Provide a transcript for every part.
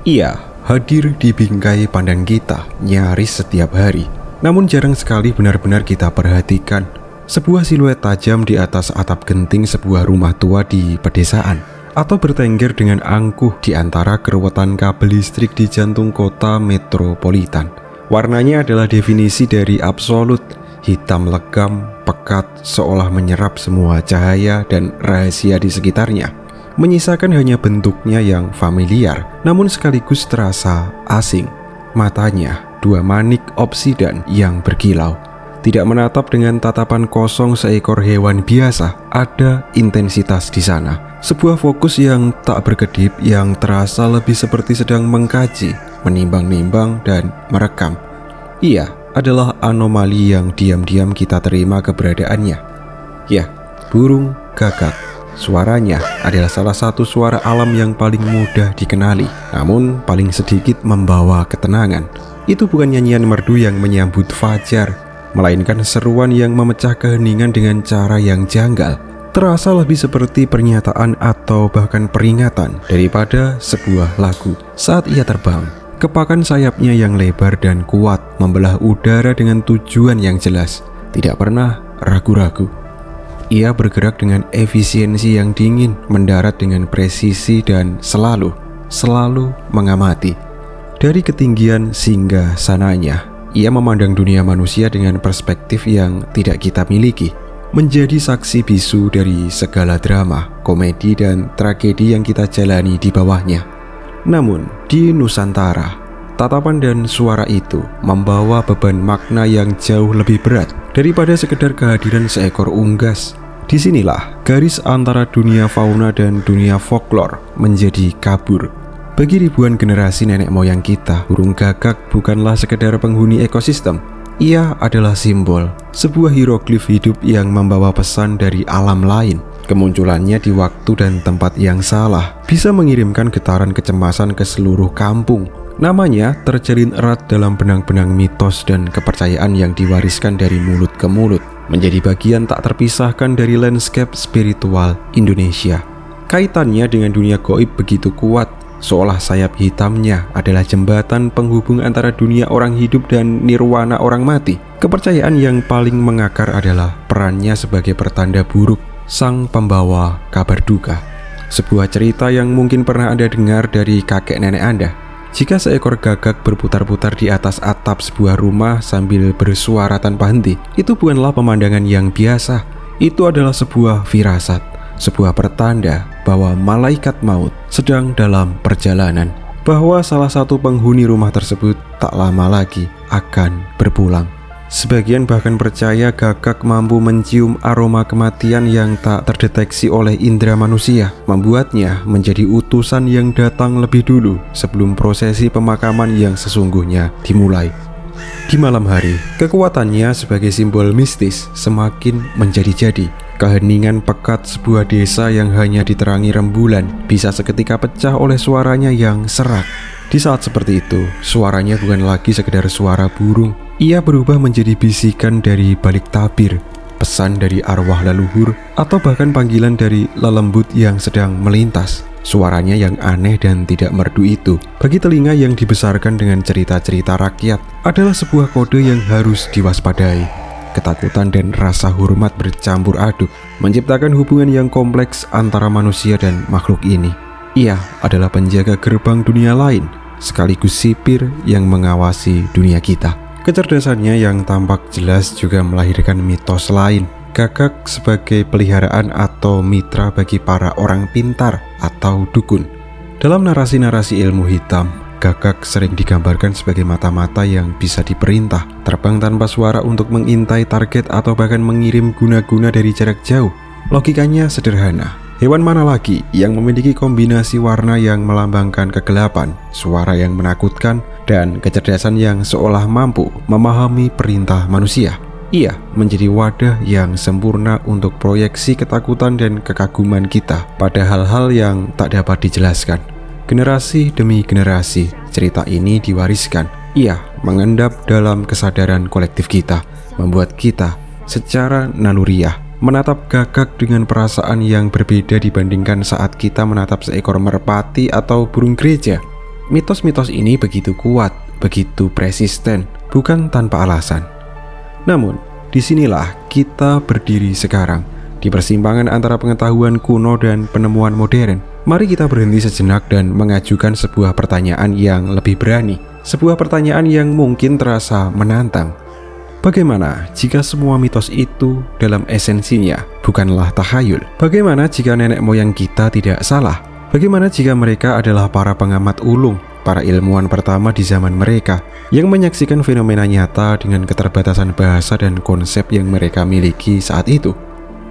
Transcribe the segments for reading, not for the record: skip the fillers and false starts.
Ia hadir di bingkai pandang kita nyaris setiap hari. Namun jarang sekali benar-benar kita perhatikan. Sebuah siluet tajam di atas atap genting sebuah rumah tua di pedesaan, atau bertengger dengan angkuh di antara keruwetan kabel listrik di jantung kota metropolitan. Warnanya adalah definisi dari absolut, hitam legam, pekat, seolah menyerap semua cahaya dan rahasia di sekitarnya, menyisakan hanya bentuknya yang familiar, namun sekaligus terasa asing. Matanya, dua manik obsidan yang berkilau, tidak menatap dengan tatapan kosong seekor hewan biasa. Ada intensitas di sana, sebuah fokus yang tak berkedip, yang terasa lebih seperti sedang mengkaji, menimbang-nimbang, dan merekam. Ia adalah anomali yang diam-diam kita terima keberadaannya. Ya, burung gagak. Suaranya adalah salah satu suara alam yang paling mudah dikenali, namun paling sedikit membawa ketenangan. Itu bukan nyanyian merdu yang menyambut fajar, melainkan seruan yang memecah keheningan dengan cara yang janggal. Terasa lebih seperti pernyataan atau bahkan peringatan daripada sebuah lagu. Saat ia terbang, kepakan sayapnya yang lebar dan kuat membelah udara dengan tujuan yang jelas, tidak pernah ragu-ragu. Ia bergerak dengan efisiensi yang dingin, mendarat dengan presisi, dan selalu mengamati. Dari ketinggian singgah sananya, ia memandang dunia manusia dengan perspektif yang tidak kita miliki, menjadi saksi bisu dari segala drama, komedi, dan tragedi yang kita jalani di bawahnya. Namun, di Nusantara, tatapan dan suara itu membawa beban makna yang jauh lebih berat daripada sekedar kehadiran seekor unggas. Disinilah garis antara dunia fauna dan dunia folklore menjadi kabur. Bagi ribuan generasi nenek moyang kita, burung gagak bukanlah sekedar penghuni ekosistem. Ia adalah simbol, sebuah hieroglif hidup yang membawa pesan dari alam lain. Kemunculannya di waktu dan tempat yang salah bisa mengirimkan getaran kecemasan ke seluruh kampung. Namanya terjalin erat dalam benang-benang mitos dan kepercayaan yang diwariskan dari mulut ke mulut, menjadi bagian tak terpisahkan dari landscape spiritual Indonesia. Kaitannya dengan dunia gaib begitu kuat, seolah sayap hitamnya adalah jembatan penghubung antara dunia orang hidup dan nirwana orang mati. Kepercayaan yang paling mengakar adalah perannya sebagai pertanda buruk, sang pembawa kabar duka. Sebuah cerita yang mungkin pernah Anda dengar dari kakek nenek Anda. Jika seekor gagak berputar-putar di atas atap sebuah rumah sambil bersuara tanpa henti, itu bukanlah pemandangan yang biasa. Itu adalah sebuah firasat, sebuah pertanda bahwa malaikat maut sedang dalam perjalanan, bahwa salah satu penghuni rumah tersebut tak lama lagi akan berpulang. Sebagian bahkan percaya gagak mampu mencium aroma kematian yang tak terdeteksi oleh indera manusia, membuatnya menjadi utusan yang datang lebih dulu sebelum prosesi pemakaman yang sesungguhnya dimulai. Di malam hari, kekuatannya sebagai simbol mistis semakin menjadi-jadi. Keheningan pekat sebuah desa yang hanya diterangi rembulan bisa seketika pecah oleh suaranya yang serak. Di saat seperti itu, suaranya bukan lagi sekedar suara burung. Ia berubah menjadi bisikan dari balik tabir, pesan dari arwah leluhur, atau bahkan panggilan dari lelembut yang sedang melintas. Suaranya yang aneh dan tidak merdu itu, bagi telinga yang dibesarkan dengan cerita-cerita rakyat, adalah sebuah kode yang harus diwaspadai. Ketakutan dan rasa hormat bercampur aduk, menciptakan hubungan yang kompleks antara manusia dan makhluk ini. Ia adalah penjaga gerbang dunia lain, sekaligus sipir yang mengawasi dunia kita. Kecerdasannya yang tampak jelas juga melahirkan mitos lain. Gagak sebagai peliharaan atau mitra bagi para orang pintar atau dukun. Dalam narasi-narasi ilmu hitam, gagak sering digambarkan sebagai mata-mata yang bisa diperintah, terbang tanpa suara untuk mengintai target atau bahkan mengirim guna-guna dari jarak jauh. Logikanya sederhana. Hewan mana lagi yang memiliki kombinasi warna yang melambangkan kegelapan, suara yang menakutkan, dan kecerdasan yang seolah mampu memahami perintah manusia? Ia menjadi wadah yang sempurna untuk proyeksi ketakutan dan kekaguman kita pada hal-hal yang tak dapat dijelaskan. Generasi demi generasi, cerita ini diwariskan. Ia mengendap dalam kesadaran kolektif kita, membuat kita secara naluriah menatap gagak dengan perasaan yang berbeda dibandingkan saat kita menatap seekor merpati atau burung gereja. Mitos-mitos ini begitu kuat, begitu persisten, bukan tanpa alasan. Namun, disinilah kita berdiri sekarang, di persimpangan antara pengetahuan kuno dan penemuan modern. Mari kita berhenti sejenak dan mengajukan sebuah pertanyaan yang lebih berani. Sebuah pertanyaan yang mungkin terasa menantang. Bagaimana jika semua mitos itu dalam esensinya bukanlah tahayul? Bagaimana jika nenek moyang kita tidak salah? Bagaimana jika mereka adalah para pengamat ulung, para ilmuwan pertama di zaman mereka, yang menyaksikan fenomena nyata dengan keterbatasan bahasa dan konsep yang mereka miliki saat itu?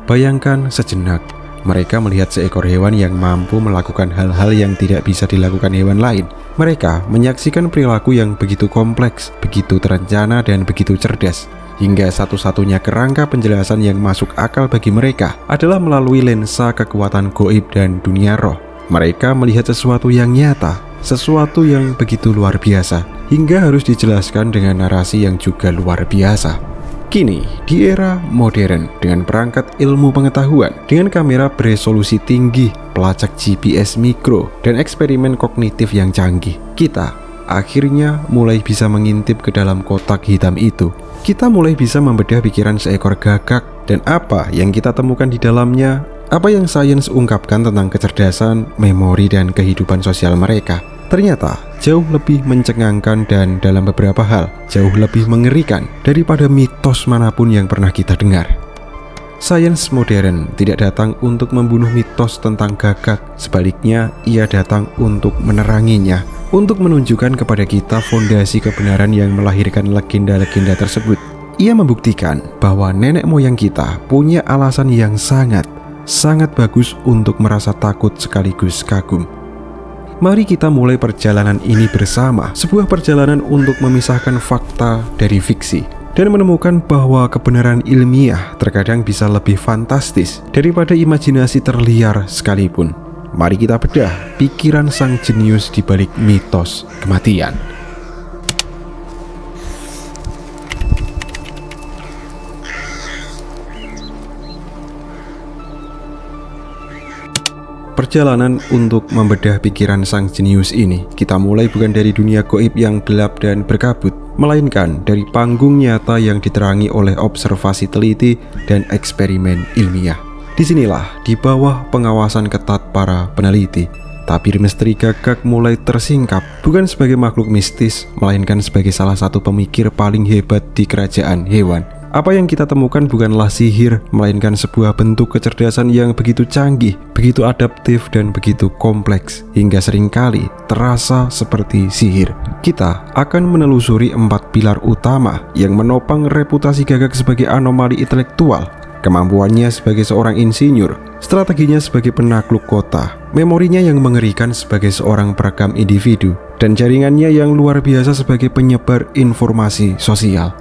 Bayangkan sejenak, mereka melihat seekor hewan yang mampu melakukan hal-hal yang tidak bisa dilakukan hewan lain. Mereka menyaksikan perilaku yang begitu kompleks, begitu terencana, dan begitu cerdas, hingga satu-satunya kerangka penjelasan yang masuk akal bagi mereka adalah melalui lensa kekuatan gaib dan dunia roh. Mereka melihat sesuatu yang nyata, sesuatu yang begitu luar biasa, hingga harus dijelaskan dengan narasi yang juga luar biasa. Kini, di era modern, dengan perangkat ilmu pengetahuan, dengan kamera beresolusi tinggi, pelacak GPS mikro, dan eksperimen kognitif yang canggih, kita akhirnya mulai bisa mengintip ke dalam kotak hitam itu. Kita mulai bisa membedah pikiran seekor gagak, dan apa yang kita temukan di dalamnya, apa yang sains ungkapkan tentang kecerdasan, memori, dan kehidupan sosial mereka. Ternyata jauh lebih mencengangkan dan dalam beberapa hal jauh lebih mengerikan daripada mitos manapun yang pernah kita dengar. Sains modern tidak datang untuk membunuh mitos tentang gagak, sebaliknya ia datang untuk meneranginya, untuk menunjukkan kepada kita fondasi kebenaran yang melahirkan legenda-legenda tersebut. Ia membuktikan bahwa nenek moyang kita punya alasan yang sangat bagus untuk merasa takut sekaligus kagum. Mari kita mulai perjalanan ini bersama, sebuah perjalanan untuk memisahkan fakta dari fiksi, dan menemukan bahwa kebenaran ilmiah terkadang bisa lebih fantastis daripada imajinasi terliar sekalipun. Mari kita bedah pikiran sang jenius di balik mitos kematian. Perjalanan untuk membedah pikiran sang jenius ini, kita mulai bukan dari dunia gaib yang gelap dan berkabut, melainkan dari panggung nyata yang diterangi oleh observasi teliti dan eksperimen ilmiah. Disinilah, di bawah pengawasan ketat para peneliti, tabir misteri gagak mulai tersingkap, bukan sebagai makhluk mistis, melainkan sebagai salah satu pemikir paling hebat di kerajaan hewan. Apa yang kita temukan bukanlah sihir, melainkan sebuah bentuk kecerdasan yang begitu canggih, begitu adaptif, dan begitu kompleks, hingga seringkali terasa seperti sihir. Kita akan menelusuri 4 pilar utama yang menopang reputasi gagak sebagai anomali intelektual: kemampuannya sebagai seorang insinyur, strateginya sebagai penakluk kota, memorinya yang mengerikan sebagai seorang perekam individu, dan jaringannya yang luar biasa sebagai penyebar informasi sosial.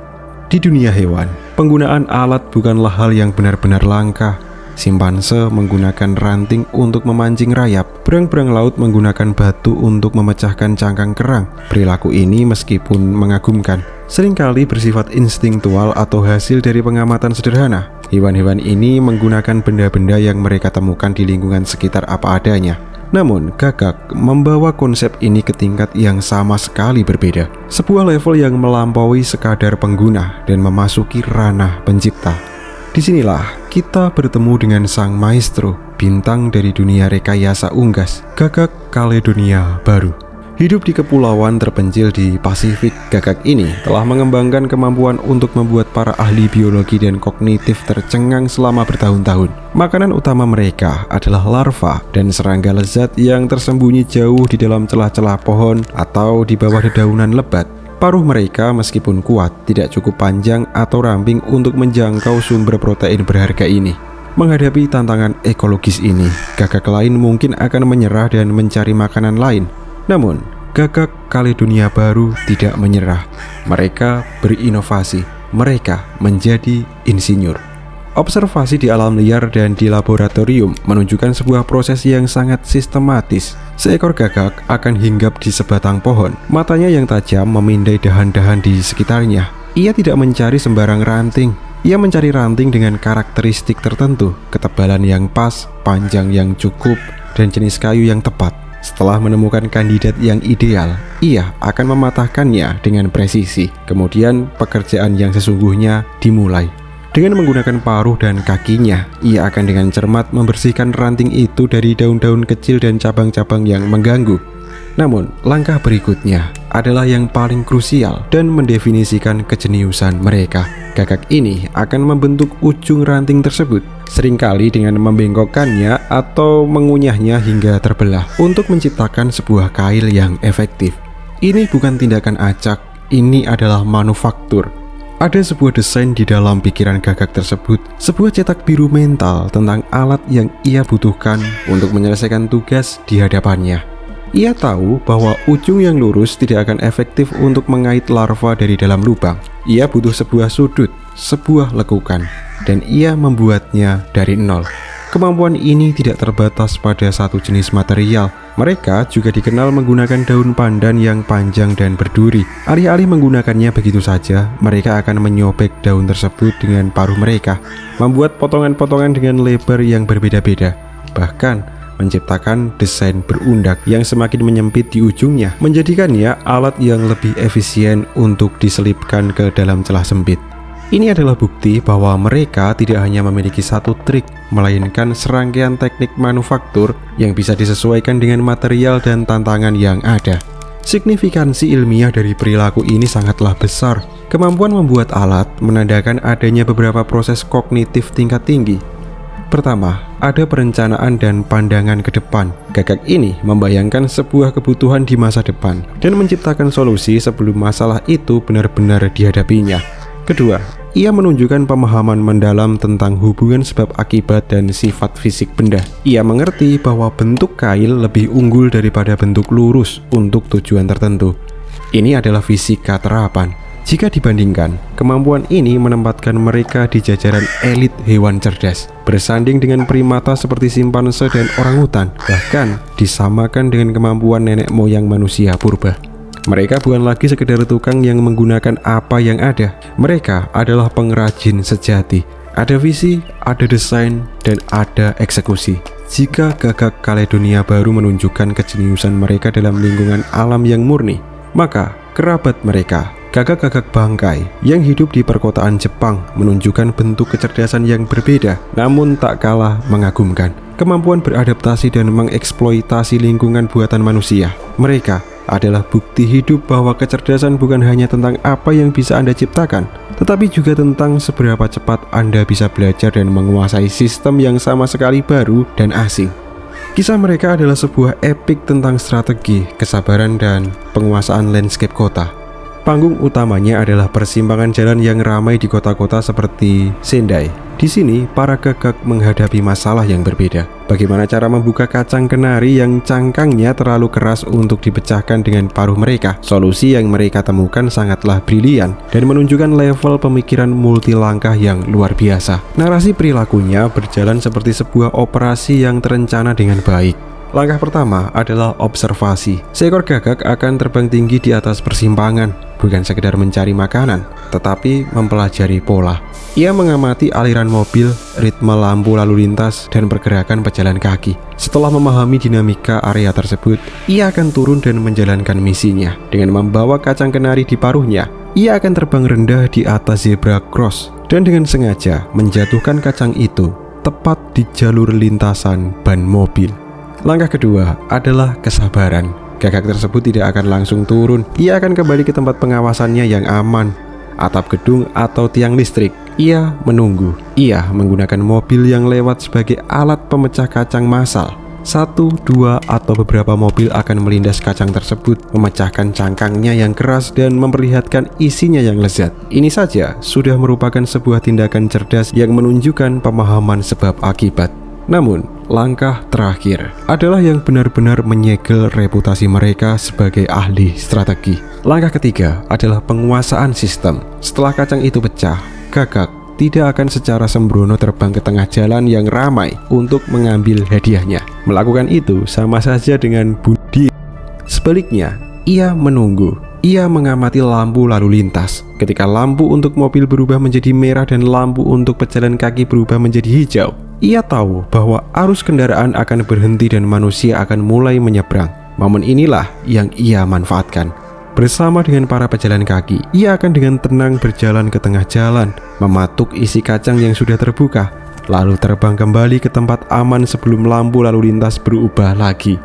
Di dunia hewan, penggunaan alat bukanlah hal yang benar-benar langka. Simpanse menggunakan ranting untuk memancing rayap, berang-berang laut menggunakan batu untuk memecahkan cangkang kerang. Perilaku ini meskipun mengagumkan, seringkali bersifat instingtual atau hasil dari pengamatan sederhana. Hewan-hewan ini menggunakan benda-benda yang mereka temukan di lingkungan sekitar apa adanya. Namun, gagak membawa konsep ini ke tingkat yang sama sekali berbeda. Sebuah level yang melampaui sekadar pengguna dan memasuki ranah pencipta. Disinilah kita bertemu dengan sang maestro, bintang dari dunia rekayasa unggas, Gagak Kaledonia Baru. Hidup di kepulauan terpencil di Pasifik, gagak ini telah mengembangkan kemampuan untuk membuat para ahli biologi dan kognitif tercengang selama bertahun-tahun. Makanan utama mereka adalah larva dan serangga lezat yang tersembunyi jauh di dalam celah-celah pohon atau di bawah dedaunan lebat. Paruh mereka meskipun kuat, tidak cukup panjang atau ramping untuk menjangkau sumber protein berharga ini. Menghadapi tantangan ekologis ini, gagak lain mungkin akan menyerah dan mencari makanan lain. Namun, Gagak Kaledonia Baru tidak menyerah. Mereka berinovasi, mereka menjadi insinyur. Observasi di alam liar dan di laboratorium menunjukkan sebuah proses yang sangat sistematis. Seekor gagak akan hinggap di sebatang pohon, matanya yang tajam memindai dahan-dahan di sekitarnya. Ia tidak mencari sembarang ranting. Ia mencari ranting dengan karakteristik tertentu, ketebalan yang pas, panjang yang cukup, dan jenis kayu yang tepat. Setelah menemukan kandidat yang ideal, ia akan mematahkannya dengan presisi. Kemudian pekerjaan yang sesungguhnya dimulai. Dengan menggunakan paruh dan kakinya, ia akan dengan cermat membersihkan ranting itu dari daun-daun kecil dan cabang-cabang yang mengganggu. Namun, langkah berikutnya adalah yang paling krusial dan mendefinisikan kejeniusan mereka. Gagak ini akan membentuk ujung ranting tersebut, seringkali dengan membengkokkannya atau mengunyahnya hingga terbelah untuk menciptakan sebuah kail yang efektif. Ini bukan tindakan acak, ini adalah manufaktur. Ada sebuah desain di dalam pikiran Gagak tersebut, sebuah cetak biru mental tentang alat yang ia butuhkan untuk menyelesaikan tugas di hadapannya. Ia tahu bahwa ujung yang lurus tidak akan efektif untuk mengait larva dari dalam lubang. Ia butuh sebuah sudut, sebuah lekukan, dan ia membuatnya dari nol. Kemampuan ini tidak terbatas pada satu jenis material. Mereka juga dikenal menggunakan daun pandan yang panjang dan berduri. Alih-alih menggunakannya begitu saja, mereka akan menyobek daun tersebut dengan paruh mereka, membuat potongan-potongan dengan lebar yang berbeda-beda, bahkan menciptakan desain berundak yang semakin menyempit di ujungnya, menjadikannya alat yang lebih efisien untuk diselipkan ke dalam celah sempit. Ini adalah bukti bahwa mereka tidak hanya memiliki satu trik, melainkan serangkaian teknik manufaktur yang bisa disesuaikan dengan material dan tantangan yang ada. Signifikansi ilmiah dari perilaku ini sangatlah besar. Kemampuan membuat alat menandakan adanya beberapa proses kognitif tingkat tinggi. Pertama, ada perencanaan dan pandangan ke depan. Gagak ini membayangkan sebuah kebutuhan di masa depan dan menciptakan solusi sebelum masalah itu benar-benar dihadapinya. Kedua, ia menunjukkan pemahaman mendalam tentang hubungan sebab akibat dan sifat fisik benda. Ia mengerti bahwa bentuk kail lebih unggul daripada bentuk lurus untuk tujuan tertentu. Ini adalah fisika terapan. Jika dibandingkan, kemampuan ini menempatkan mereka di jajaran elit hewan cerdas, bersanding dengan primata seperti simpanse dan orangutan, bahkan disamakan dengan kemampuan nenek moyang manusia purba. Mereka bukan lagi sekedar tukang yang menggunakan apa yang ada. Mereka adalah pengrajin sejati. Ada visi, ada desain, dan ada eksekusi. Jika Gagak Kaledonia baru menunjukkan kejeniusan mereka dalam lingkungan alam yang murni, maka kerabat mereka, gagak-gagak bangkai yang hidup di perkotaan Jepang, menunjukkan bentuk kecerdasan yang berbeda namun tak kalah mengagumkan. Kemampuan beradaptasi dan mengeksploitasi lingkungan buatan manusia. Mereka adalah bukti hidup bahwa kecerdasan bukan hanya tentang apa yang bisa Anda ciptakan, tetapi juga tentang seberapa cepat Anda bisa belajar dan menguasai sistem yang sama sekali baru dan asing. Kisah mereka adalah sebuah epik tentang strategi, kesabaran, dan penguasaan landscape kota. Panggung utamanya adalah persimpangan jalan yang ramai di kota-kota seperti Sendai. Di sini, para gagak menghadapi masalah yang berbeda. Bagaimana cara membuka kacang kenari yang cangkangnya terlalu keras untuk dipecahkan dengan paruh mereka? Solusi yang mereka temukan sangatlah brilian dan menunjukkan level pemikiran multi langkah yang luar biasa. Narasi perilakunya berjalan seperti sebuah operasi yang terencana dengan baik. Langkah pertama adalah observasi. Seekor gagak akan terbang tinggi di atas persimpangan, bukan sekedar mencari makanan, tetapi mempelajari pola. Ia mengamati aliran mobil, ritme lampu lalu lintas, dan pergerakan pejalan kaki. Setelah memahami dinamika area tersebut, ia akan turun dan menjalankan misinya. Dengan membawa kacang kenari di paruhnya, ia akan terbang rendah di atas zebra cross dan dengan sengaja menjatuhkan kacang itu tepat di jalur lintasan ban mobil. Langkah kedua adalah kesabaran. Gagak tersebut tidak akan langsung turun. Ia akan kembali ke tempat pengawasannya yang aman, atap gedung atau tiang listrik. Ia menunggu. Ia menggunakan mobil yang lewat sebagai alat pemecah kacang massal. 1, 2, atau beberapa mobil akan melindas kacang tersebut, memecahkan cangkangnya yang keras dan memperlihatkan isinya yang lezat. Ini saja sudah merupakan sebuah tindakan cerdas yang menunjukkan pemahaman sebab akibat. Namun, langkah terakhir adalah yang benar-benar menyegel reputasi mereka sebagai ahli strategi. Langkah ketiga adalah penguasaan sistem. Setelah kacang itu pecah, gagak tidak akan secara sembrono terbang ke tengah jalan yang ramai untuk mengambil hadiahnya. Melakukan itu sama saja dengan bunuh. Sebaliknya, ia menunggu. Ia mengamati lampu lalu lintas. Ketika lampu untuk mobil berubah menjadi merah dan lampu untuk pejalan kaki berubah menjadi hijau, Ia tahu bahwa arus kendaraan akan berhenti dan manusia akan mulai menyeberang. Momen inilah yang ia manfaatkan. Bersama dengan para pejalan kaki, ia akan dengan tenang berjalan ke tengah jalan, mematuk isi kacang yang sudah terbuka, lalu terbang kembali ke tempat aman sebelum lampu lalu lintas berubah lagi.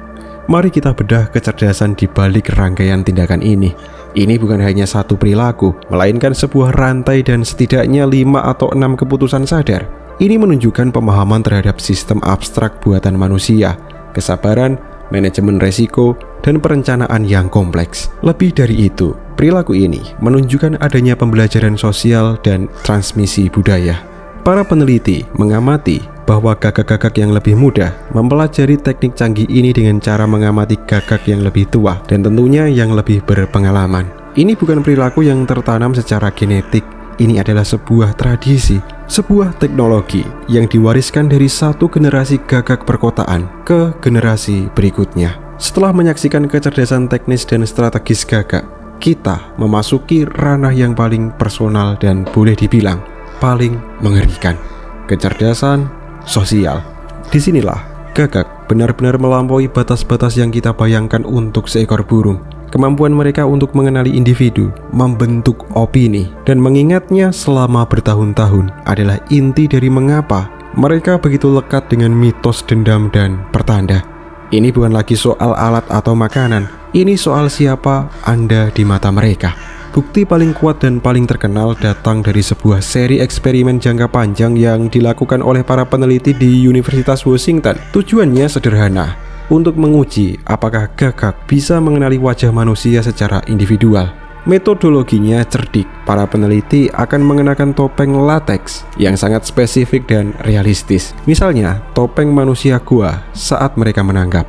Mari kita bedah kecerdasan di balik rangkaian tindakan ini. Ini bukan hanya satu perilaku, melainkan sebuah rantai dan setidaknya 5 atau 6 keputusan sadar. Ini menunjukkan pemahaman terhadap sistem abstrak buatan manusia, kesabaran, manajemen resiko, dan perencanaan yang kompleks. Lebih dari itu, perilaku ini menunjukkan adanya pembelajaran sosial dan transmisi budaya. Para peneliti mengamati bahwa gagak-gagak yang lebih muda mempelajari teknik canggih ini dengan cara mengamati gagak yang lebih tua dan tentunya yang lebih berpengalaman. Ini bukan perilaku yang tertanam secara genetik, ini adalah sebuah tradisi, sebuah teknologi yang diwariskan dari satu generasi gagak perkotaan ke generasi berikutnya. Setelah menyaksikan kecerdasan teknis dan strategis gagak, kita memasuki ranah yang paling personal dan boleh dibilang paling mengerikan. Kecerdasan sosial. Disinilah gagak benar-benar melampaui batas-batas yang kita bayangkan untuk seekor burung. Kemampuan mereka untuk mengenali individu, membentuk opini, dan mengingatnya selama bertahun-tahun adalah inti dari mengapa mereka begitu lekat dengan mitos dendam dan pertanda. Ini bukan lagi soal alat atau makanan, ini soal siapa Anda di mata mereka. Bukti paling kuat dan paling terkenal datang dari sebuah seri eksperimen jangka panjang yang dilakukan oleh para peneliti di Universitas Washington. Tujuannya sederhana, untuk menguji apakah gagak bisa mengenali wajah manusia secara individual. Metodologinya cerdik, para peneliti akan mengenakan topeng latex yang sangat spesifik dan realistis. Misalnya, topeng manusia gua saat mereka menangkap,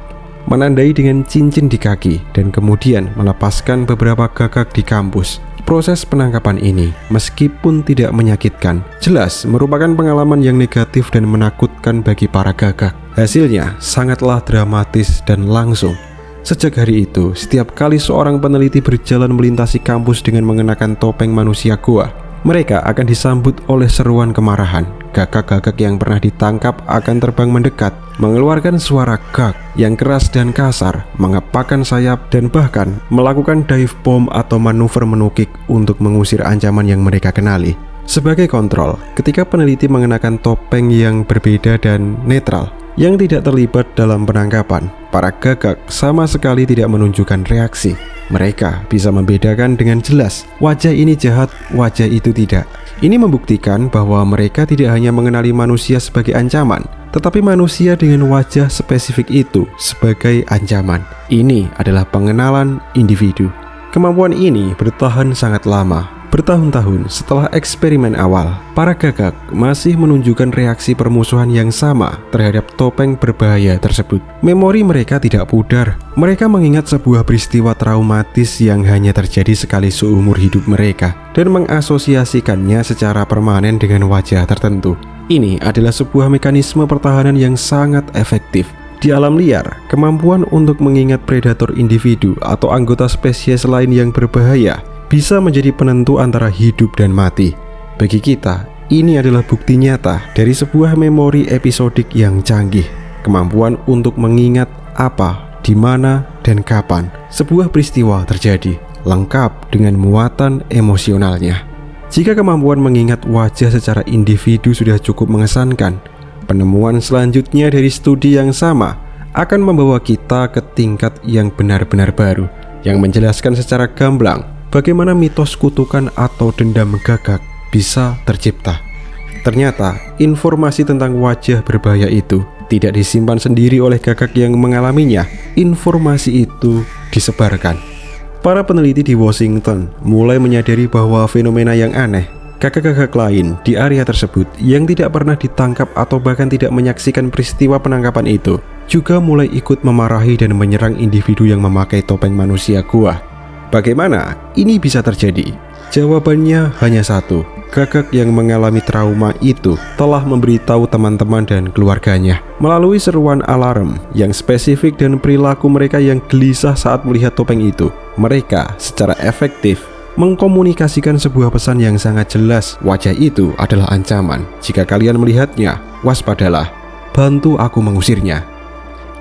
menandai dengan cincin di kaki, dan kemudian melepaskan beberapa gagak di kampus. Proses penangkapan ini, meskipun tidak menyakitkan, jelas merupakan pengalaman yang negatif dan menakutkan bagi para gagak. Hasilnya sangatlah dramatis dan langsung. Sejak hari itu, setiap kali seorang peneliti berjalan melintasi kampus dengan mengenakan topeng manusia goa, mereka akan disambut oleh seruan kemarahan. Gagak-gagak yang pernah ditangkap akan terbang mendekat, mengeluarkan suara gag yang keras dan kasar, mengepakkan sayap, dan bahkan melakukan dive bomb atau manuver menukik untuk mengusir ancaman yang mereka kenali. Sebagai kontrol, ketika peneliti mengenakan topeng yang berbeda dan netral, yang tidak terlibat dalam penangkapan, para gagak sama sekali tidak menunjukkan reaksi. Mereka bisa membedakan dengan jelas, wajah ini jahat, wajah itu tidak. Ini membuktikan bahwa mereka tidak hanya mengenali manusia sebagai ancaman, tetapi manusia dengan wajah spesifik itu sebagai ancaman. Ini adalah pengenalan individu. Kemampuan ini bertahan sangat lama. Bertahun-tahun setelah eksperimen awal, para gagak masih menunjukkan reaksi permusuhan yang sama terhadap topeng berbahaya tersebut. Memori mereka tidak pudar. Mereka mengingat sebuah peristiwa traumatis yang hanya terjadi sekali seumur hidup mereka dan mengasosiasikannya secara permanen dengan wajah tertentu. Ini adalah sebuah mekanisme pertahanan yang sangat efektif. Di alam liar, kemampuan untuk mengingat predator individu atau anggota spesies lain yang berbahaya bisa menjadi penentu antara hidup dan mati. Bagi kita, ini adalah bukti nyata dari sebuah memori episodik yang canggih. Kemampuan untuk mengingat apa, di mana, dan kapan sebuah peristiwa terjadi, lengkap dengan muatan emosionalnya. Jika kemampuan mengingat wajah secara individu sudah cukup mengesankan, penemuan selanjutnya dari studi yang sama akan membawa kita ke tingkat yang benar-benar baru, yang menjelaskan secara gamblang bagaimana mitos kutukan atau dendam gagak bisa tercipta. Ternyata, informasi tentang wajah berbahaya itu tidak disimpan sendiri oleh gagak yang mengalaminya. Informasi itu disebarkan. Para peneliti di Washington mulai menyadari bahwa fenomena yang aneh, gagak-gagak lain di area tersebut yang tidak pernah ditangkap atau bahkan tidak menyaksikan peristiwa penangkapan itu, juga mulai ikut memarahi dan menyerang individu yang memakai topeng manusia gua. Bagaimana ini bisa terjadi? Jawabannya hanya satu. Gagak yang mengalami trauma itu telah memberitahu teman-teman dan keluarganya melalui seruan alarm yang spesifik dan perilaku mereka yang gelisah saat melihat topeng itu. Mereka secara efektif mengkomunikasikan sebuah pesan yang sangat jelas. Wajah itu adalah ancaman. Jika kalian melihatnya, waspadalah. bantu aku mengusirnya.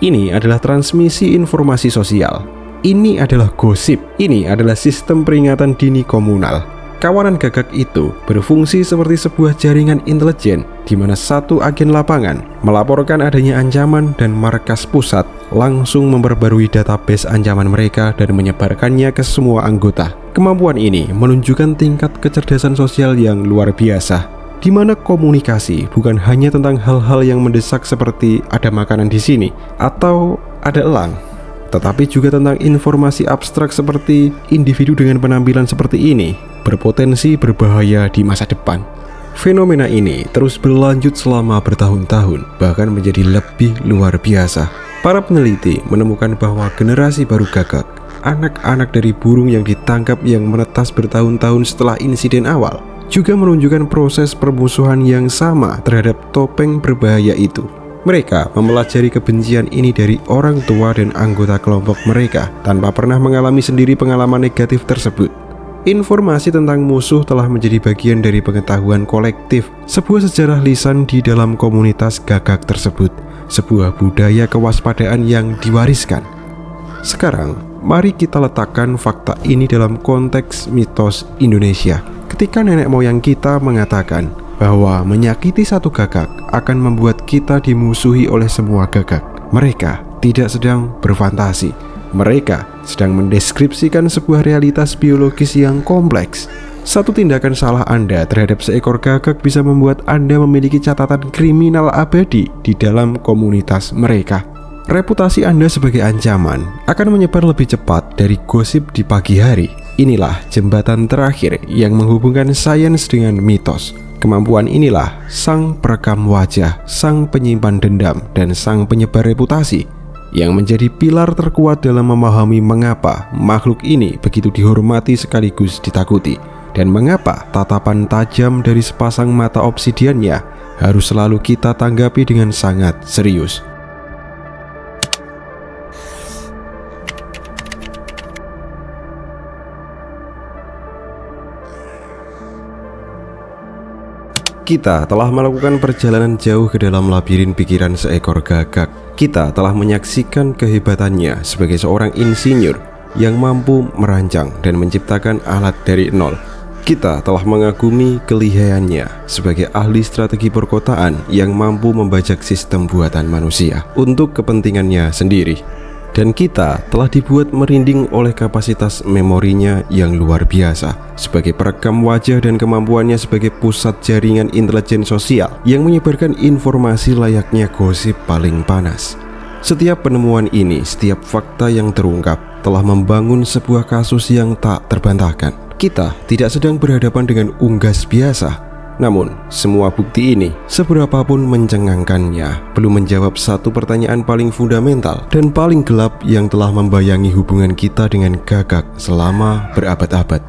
Ini adalah transmisi informasi sosial. Ini adalah gosip. Ini adalah sistem peringatan dini komunal. Kawanan gagak itu berfungsi seperti sebuah jaringan intelijen di mana satu agen lapangan melaporkan adanya ancaman dan markas pusat langsung memperbarui database ancaman mereka dan menyebarkannya ke semua anggota. Kemampuan ini menunjukkan tingkat kecerdasan sosial yang luar biasa, di mana komunikasi bukan hanya tentang hal-hal yang mendesak seperti ada makanan di sini atau ada elang, tetapi juga tentang informasi abstrak seperti individu dengan penampilan seperti ini berpotensi berbahaya di masa depan. Fenomena ini terus berlanjut selama bertahun-tahun, bahkan menjadi lebih luar biasa. Para peneliti menemukan bahwa generasi baru gagak, anak-anak dari burung yang ditangkap yang menetas bertahun-tahun setelah insiden awal, juga menunjukkan proses permusuhan yang sama terhadap topeng berbahaya itu. Mereka mempelajari kebencian ini dari orang tua dan anggota kelompok mereka tanpa pernah mengalami sendiri pengalaman negatif tersebut. Informasi tentang musuh telah menjadi bagian dari pengetahuan kolektif, sebuah sejarah lisan di dalam komunitas gagak tersebut, sebuah budaya kewaspadaan yang diwariskan. Sekarang, mari kita letakkan fakta ini dalam konteks mitos Indonesia. Ketika nenek moyang kita mengatakan bahwa menyakiti satu gagak akan membuat kita dimusuhi oleh semua gagak, mereka tidak sedang berfantasi. Mereka sedang mendeskripsikan sebuah realitas biologis yang kompleks. Satu tindakan salah Anda terhadap seekor gagak bisa membuat Anda memiliki catatan kriminal abadi di dalam komunitas mereka. Reputasi Anda sebagai ancaman akan menyebar lebih cepat dari gosip di pagi hari. Inilah jembatan terakhir yang menghubungkan sains dengan mitos. Kemampuan inilah sang perekam wajah, sang penyimpan dendam, dan sang penyebar reputasi yang menjadi pilar terkuat dalam memahami mengapa makhluk ini begitu dihormati sekaligus ditakuti, dan mengapa tatapan tajam dari sepasang mata obsidiannya harus selalu kita tanggapi dengan sangat serius. Kita telah melakukan perjalanan jauh ke dalam labirin pikiran seekor gagak. Kita telah menyaksikan kehebatannya sebagai seorang insinyur yang mampu merancang dan menciptakan alat dari nol. Kita telah mengagumi kelihayannya sebagai ahli strategi perkotaan yang mampu membajak sistem buatan manusia untuk kepentingannya sendiri. Dan kita telah dibuat merinding oleh kapasitas memorinya yang luar biasa sebagai perekam wajah dan kemampuannya sebagai pusat jaringan intelijen sosial yang menyebarkan informasi layaknya gosip paling panas. Setiap penemuan ini, setiap fakta yang terungkap telah membangun sebuah kasus yang tak terbantahkan. Kita tidak sedang berhadapan dengan unggas biasa. Namun, semua bukti ini, seberapapun mencengangkannya, belum menjawab satu pertanyaan paling fundamental dan paling gelap yang telah membayangi hubungan kita dengan gagak selama berabad-abad.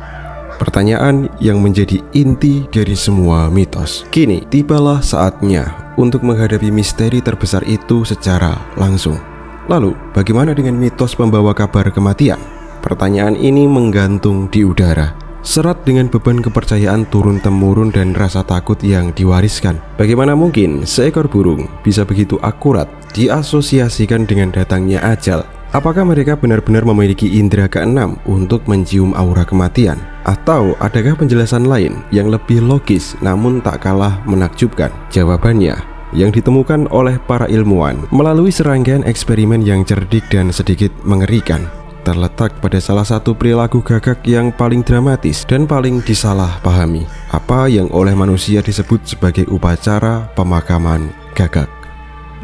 Pertanyaan yang menjadi inti dari semua mitos. Kini, tibalah saatnya untuk menghadapi misteri terbesar itu secara langsung. Lalu, bagaimana dengan mitos pembawa kabar kematian? Pertanyaan ini menggantung di udara, serat dengan beban kepercayaan turun-temurun dan rasa takut yang diwariskan. Bagaimana mungkin seekor burung bisa begitu akurat diasosiasikan dengan datangnya ajal? Apakah mereka benar-benar memiliki indera keenam untuk mencium aura kematian? Atau adakah penjelasan lain yang lebih logis namun tak kalah menakjubkan? Jawabannya yang ditemukan oleh para ilmuwan melalui serangkaian eksperimen yang cerdik dan sedikit mengerikan terletak pada salah satu perilaku gagak yang paling dramatis dan paling disalahpahami, apa yang oleh manusia disebut sebagai upacara pemakaman gagak.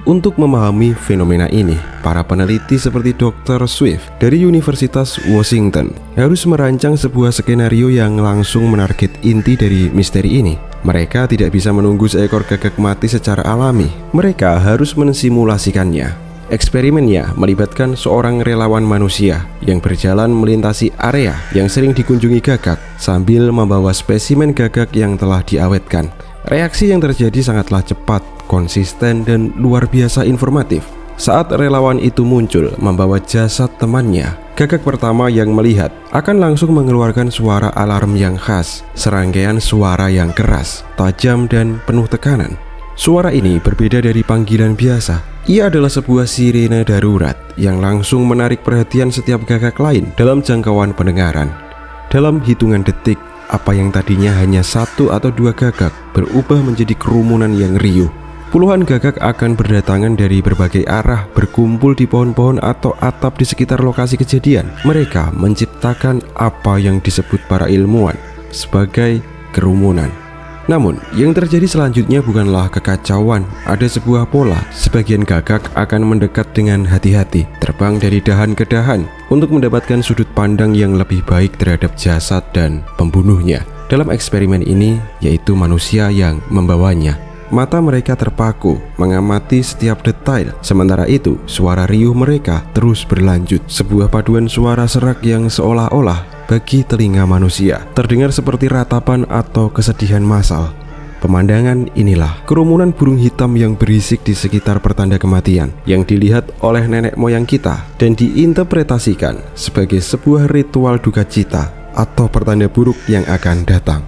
Untuk memahami fenomena ini, para peneliti seperti Dr. Swift dari Universitas Washington harus merancang sebuah skenario yang langsung menarget inti dari misteri ini. Mereka tidak bisa menunggu seekor gagak mati secara alami. Mereka harus mensimulasikannya. Eksperimennya melibatkan seorang relawan manusia yang berjalan melintasi area yang sering dikunjungi gagak sambil membawa spesimen gagak yang telah diawetkan. Reaksi yang terjadi sangatlah cepat, konsisten, dan luar biasa informatif. Saat relawan itu muncul membawa jasad temannya, gagak pertama yang melihat akan langsung mengeluarkan suara alarm yang khas, serangkaian suara yang keras, tajam, dan penuh tekanan. Suara ini berbeda dari panggilan biasa. Ia adalah sebuah sirene darurat yang langsung menarik perhatian setiap gagak lain dalam jangkauan pendengaran. Dalam hitungan detik, apa yang tadinya hanya 1 atau 2 gagak berubah menjadi kerumunan yang riuh. Puluhan gagak akan berdatangan dari berbagai arah, berkumpul di pohon-pohon atau atap di sekitar lokasi kejadian. Mereka menciptakan apa yang disebut para ilmuwan sebagai kerumunan. Namun, yang terjadi selanjutnya bukanlah kekacauan. Ada sebuah pola. Sebagian gagak akan mendekat dengan hati-hati, terbang dari dahan ke dahan untuk mendapatkan sudut pandang yang lebih baik terhadap jasad dan pembunuhnya. Dalam eksperimen ini, yaitu manusia yang membawanya. Mata mereka terpaku, mengamati setiap detail. Sementara itu, suara riuh mereka terus berlanjut. Sebuah paduan suara serak yang seolah-olah bagi telinga manusia terdengar seperti ratapan atau kesedihan massal. Pemandangan inilah kerumunan burung hitam yang berisik di sekitar pertanda kematian yang dilihat oleh nenek moyang kita dan diinterpretasikan sebagai sebuah ritual duka cita atau pertanda buruk yang akan datang.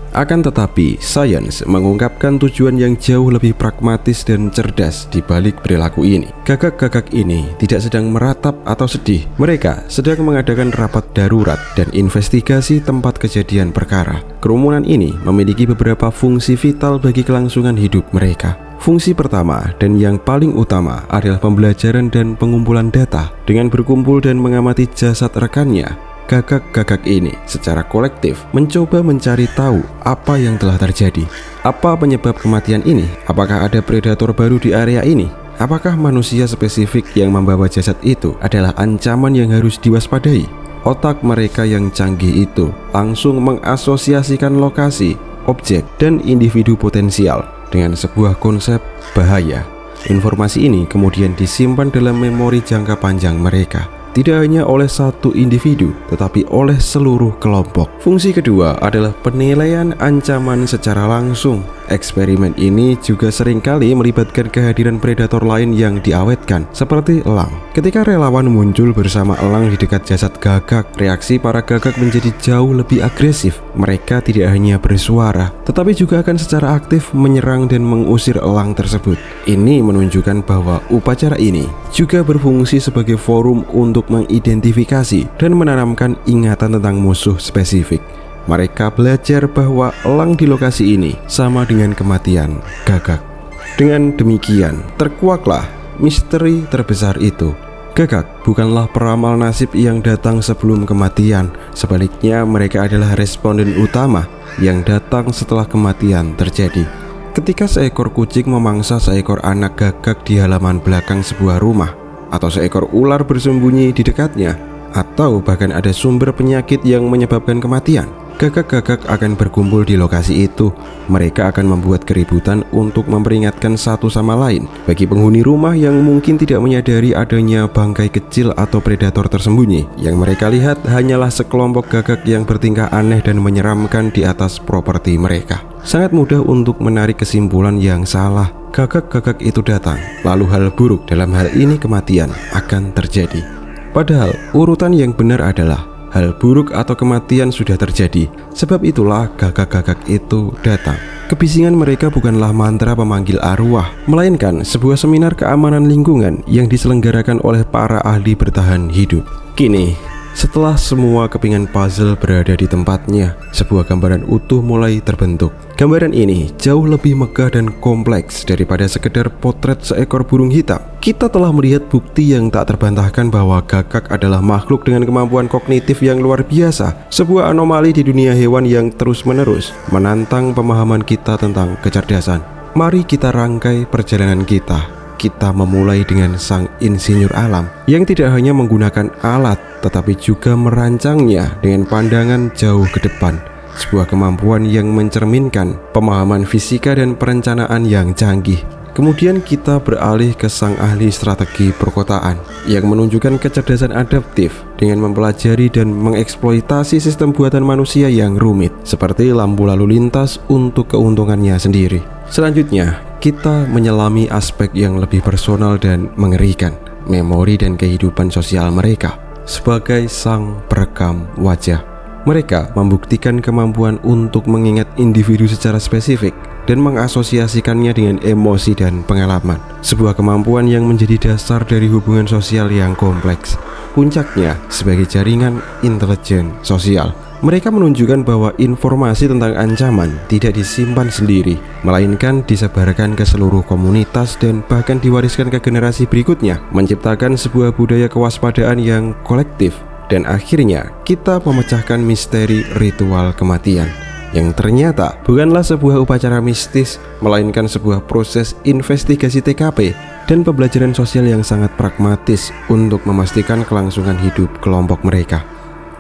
Akan tetapi, sains mengungkapkan tujuan yang jauh lebih pragmatis dan cerdas di balik perilaku ini. Gagak-gagak ini tidak sedang meratap atau sedih. Mereka sedang mengadakan rapat darurat dan investigasi tempat kejadian perkara. Kerumunan ini memiliki beberapa fungsi vital bagi kelangsungan hidup mereka. Fungsi pertama dan yang paling utama adalah pembelajaran dan pengumpulan data. Dengan berkumpul dan mengamati jasad rekannya, gagak-gagak ini secara kolektif mencoba mencari tahu apa yang telah terjadi. Apa penyebab kematian ini? Apakah ada predator baru di area ini? Apakah manusia spesifik yang membawa jasad itu adalah ancaman yang harus diwaspadai? Otak mereka yang canggih itu langsung mengasosiasikan lokasi, objek, dan individu potensial dengan sebuah konsep bahaya. Informasi ini kemudian disimpan dalam memori jangka panjang mereka. Tidak hanya oleh satu individu, tetapi oleh seluruh kelompok. Fungsi kedua adalah penilaian ancaman secara langsung. Eksperimen ini juga seringkali melibatkan kehadiran predator lain yang diawetkan, seperti elang. Ketika relawan muncul bersama elang di dekat jasad gagak, reaksi para gagak menjadi jauh lebih agresif. Mereka tidak hanya bersuara, tetapi juga akan secara aktif menyerang dan mengusir elang tersebut. Ini menunjukkan bahwa upacara ini juga berfungsi sebagai forum untuk mengidentifikasi dan menanamkan ingatan tentang musuh spesifik. Mereka belajar bahwa elang di lokasi ini sama dengan kematian gagak. Dengan demikian, terkuaklah misteri terbesar itu. Gagak bukanlah peramal nasib yang datang sebelum kematian. Sebaliknya, mereka adalah responden utama yang datang setelah kematian terjadi. Ketika seekor kucing memangsa seekor anak gagak di halaman belakang sebuah rumah, atau seekor ular bersembunyi di dekatnya, atau bahkan ada sumber penyakit yang menyebabkan kematian, gagak-gagak akan berkumpul di lokasi itu. Mereka akan membuat keributan untuk memperingatkan satu sama lain. Bagi penghuni rumah yang mungkin tidak menyadari adanya bangkai kecil atau predator tersembunyi, yang mereka lihat hanyalah sekelompok gagak yang bertingkah aneh dan menyeramkan di atas properti mereka. Sangat mudah untuk menarik kesimpulan yang salah. Gagak-gagak itu datang, lalu hal buruk, dalam hal ini kematian, akan terjadi. Padahal urutan yang benar adalah hal buruk atau kematian sudah terjadi. Sebab itulah gagak-gagak itu datang. Kebisingan mereka bukanlah mantra pemanggil arwah, melainkan sebuah seminar keamanan lingkungan yang diselenggarakan oleh para ahli bertahan hidup. Kini, setelah semua kepingan puzzle berada di tempatnya, sebuah gambaran utuh mulai terbentuk. Gambaran ini jauh lebih megah dan kompleks daripada sekedar potret seekor burung hitam. Kita telah melihat bukti yang tak terbantahkan bahwa gagak adalah makhluk dengan kemampuan kognitif yang luar biasa, sebuah anomali di dunia hewan yang terus-menerus menantang pemahaman kita tentang kecerdasan. Mari kita rangkai perjalanan kita. Kita memulai dengan sang insinyur alam yang tidak hanya menggunakan alat, tetapi juga merancangnya dengan pandangan jauh ke depan. Sebuah kemampuan yang mencerminkan pemahaman fisika dan perencanaan yang canggih. Kemudian kita beralih ke sang ahli strategi perkotaan yang menunjukkan kecerdasan adaptif dengan mempelajari dan mengeksploitasi sistem buatan manusia yang rumit, seperti lampu lalu lintas untuk keuntungannya sendiri. Selanjutnya, kita menyelami aspek yang lebih personal dan mengerikan, memori dan kehidupan sosial mereka sebagai sang perekam wajah. Mereka membuktikan kemampuan untuk mengingat individu secara spesifik dan mengasosiasikannya dengan emosi dan pengalaman. Sebuah kemampuan yang menjadi dasar dari hubungan sosial yang kompleks. Puncaknya sebagai jaringan intelijen sosial. Mereka menunjukkan bahwa informasi tentang ancaman tidak disimpan sendiri, melainkan disebarkan ke seluruh komunitas dan bahkan diwariskan ke generasi berikutnya, menciptakan sebuah budaya kewaspadaan yang kolektif. Dan akhirnya kita memecahkan misteri ritual kematian, yang ternyata bukanlah sebuah upacara mistis, melainkan sebuah proses investigasi TKP dan pembelajaran sosial yang sangat pragmatis untuk memastikan kelangsungan hidup kelompok mereka.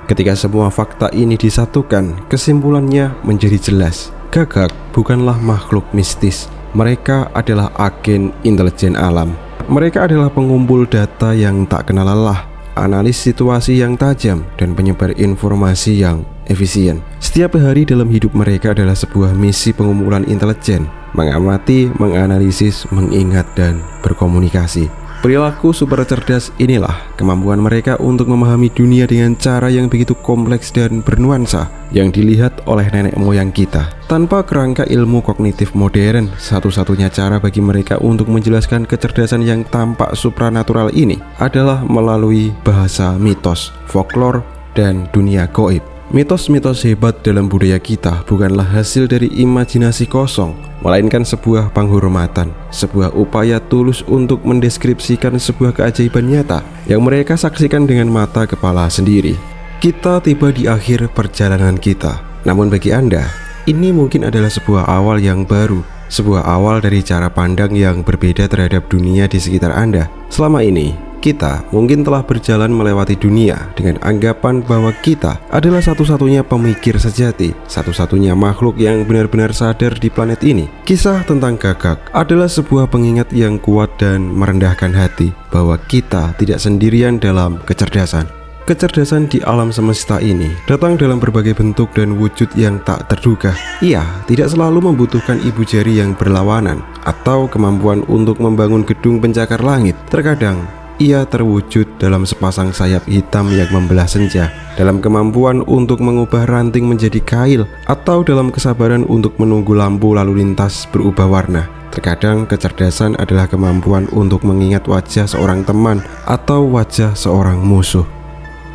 Ketika semua fakta ini disatukan, kesimpulannya menjadi jelas. Gagak bukanlah makhluk mistis. Mereka adalah agen intelijen alam. Mereka adalah pengumpul data yang tak kenal lelah, analis situasi yang tajam, dan penyebar informasi yang efisien. Setiap hari dalam hidup mereka adalah sebuah misi pengumpulan intelijen, mengamati, menganalisis, mengingat, dan berkomunikasi. Perilaku super cerdas inilah kemampuan mereka untuk memahami dunia dengan cara yang begitu kompleks dan bernuansa yang dilihat oleh nenek moyang kita. Tanpa kerangka ilmu kognitif modern, satu-satunya cara bagi mereka untuk menjelaskan kecerdasan yang tampak supranatural ini adalah melalui bahasa mitos, folklore, dan dunia gaib. Mitos-mitos hebat dalam budaya kita bukanlah hasil dari imajinasi kosong, melainkan sebuah penghormatan, sebuah upaya tulus untuk mendeskripsikan sebuah keajaiban nyata yang mereka saksikan dengan mata kepala sendiri. Kita tiba di akhir perjalanan kita, namun bagi Anda, ini mungkin adalah sebuah awal yang baru, sebuah awal dari cara pandang yang berbeda terhadap dunia di sekitar Anda. Selama ini, kita mungkin telah berjalan melewati dunia dengan anggapan bahwa kita adalah satu-satunya pemikir sejati, satu-satunya makhluk yang benar-benar sadar di planet ini. Kisah tentang Gagak adalah sebuah pengingat yang kuat dan merendahkan hati bahwa kita tidak sendirian dalam kecerdasan. Kecerdasan di alam semesta ini datang dalam berbagai bentuk dan wujud yang tak terduga. Ia tidak selalu membutuhkan ibu jari yang berlawanan atau kemampuan untuk membangun gedung pencakar langit. Terkadang ia terwujud dalam sepasang sayap hitam yang membelah senja, dalam kemampuan untuk mengubah ranting menjadi kail, atau dalam kesabaran untuk menunggu lampu lalu lintas berubah warna. Terkadang kecerdasan adalah kemampuan untuk mengingat wajah seorang teman atau wajah seorang musuh.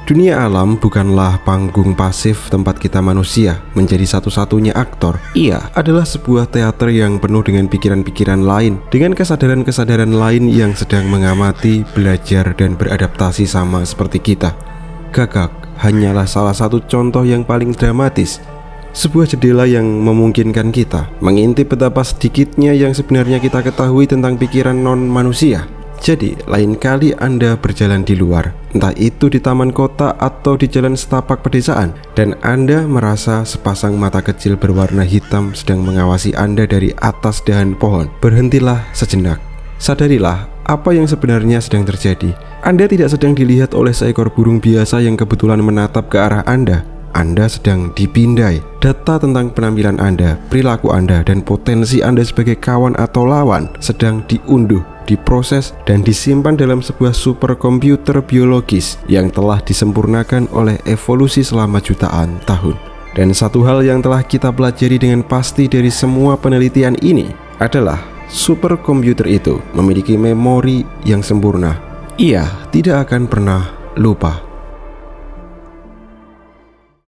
Dunia alam bukanlah panggung pasif tempat kita manusia menjadi satu-satunya aktor. Ia adalah sebuah teater yang penuh dengan pikiran-pikiran lain, dengan kesadaran-kesadaran lain yang sedang mengamati, belajar, dan beradaptasi sama seperti kita. Gagak hanyalah salah satu contoh yang paling dramatis. Sebuah jendela yang memungkinkan kita mengintip betapa sedikitnya yang sebenarnya kita ketahui tentang pikiran non-manusia. Jadi, lain kali Anda berjalan di luar, entah itu di taman kota atau di jalan setapak pedesaan, dan Anda merasa sepasang mata kecil berwarna hitam sedang mengawasi Anda dari atas dahan pohon, berhentilah sejenak. Sadarilah apa yang sebenarnya sedang terjadi. Anda tidak sedang dilihat oleh seekor burung biasa yang kebetulan menatap ke arah Anda. Anda sedang dipindai. Data tentang penampilan Anda, perilaku Anda, dan potensi Anda sebagai kawan atau lawan sedang diunduh, diproses, dan disimpan dalam sebuah superkomputer biologis yang telah disempurnakan oleh evolusi selama jutaan tahun. Dan satu hal yang telah kita pelajari dengan pasti dari semua penelitian ini adalah superkomputer itu memiliki memori yang sempurna. Ia tidak akan pernah lupa.